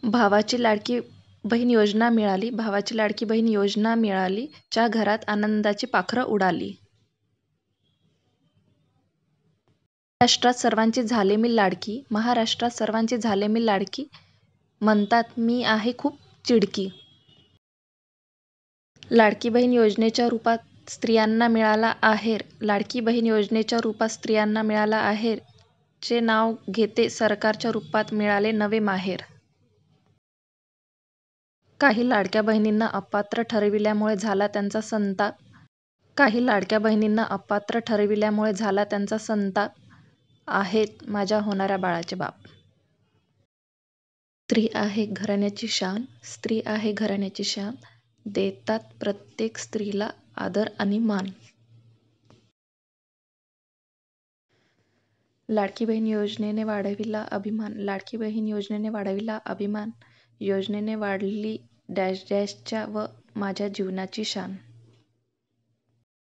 भावाची लाडकी बहीण योजना मिळाली, भावाची लाडकी बहीण योजना मिळाली, च्या घरात आनंदाची पाखरं उडाली. महाराष्ट्रात सर्वांची झाले मी लाडकी, महाराष्ट्रात सर्वांची झाले मी लाडकी, म्हणतात मी आहे खूप चिडकी. लाडकी बहीण योजनेच्या रूपात स्त्रियांना मिळाला आहेर, लाडकी बहीण योजनेच्या रूपात स्त्रियांना मिळाला आहेर, चे नाव घेते सरकारच्या रूपात मिळाले नवे माहेर. काही लाडक्या बहिणींना अपात्र ठरविल्यामुळे झाला त्यांचा संताप, काही लाडक्या बहिणींना अपात्र ठरविल्यामुळे झाला त्यांचा संताप, आहेत माझ्या होणाऱ्या बाळाचे बाप. स्त्री आहे घराण्याची शान, स्त्री आहे घराण्याची शान, देतात प्रत्येक स्त्रीला आदर आणि मान. लाडकी बहीण योजनेने वाढविला अभिमान, लाडकी बहीण योजनेने वाढविला अभिमान, योजनेने वाढली डॅश डॅशच्या व माझ्या जीवनाची शान.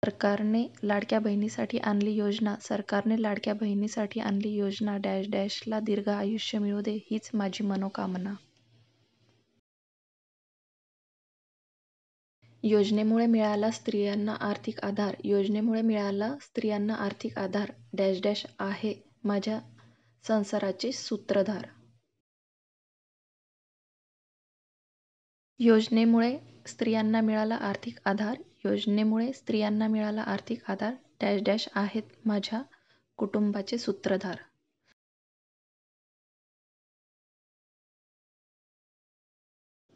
सरकारने लाडक्या बहिणीसाठी आणली योजना, सरकारने लाडक्या बहिणीसाठी आणली योजना, डॅश डॅशला दीर्घ आयुष्य मिळू दे हीच माझी मनोकामना. योजनेमुळे मिळाला स्त्रियांना आर्थिक आधार, योजनेमुळे मिळाला स्त्रियांना आर्थिक आधार, डॅश डॅश आहे माझ्या संसाराचे सूत्रधार. योजनेमुळे स्त्रियांना मिळाला आर्थिक आधार, योजनेमुळे स्त्रियांना मिळाला आर्थिक आधार, डॅश डॅश आहेत माझ्या कुटुंबाचे सूत्रधार.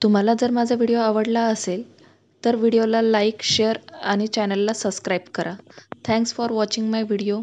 तुम्हाला जर माझा व्हिडिओ आवडला असेल तर व्हिडिओला लाईक, शेअर आणि चॅनलला सबस्क्राईब करा. Thanks for watching my video.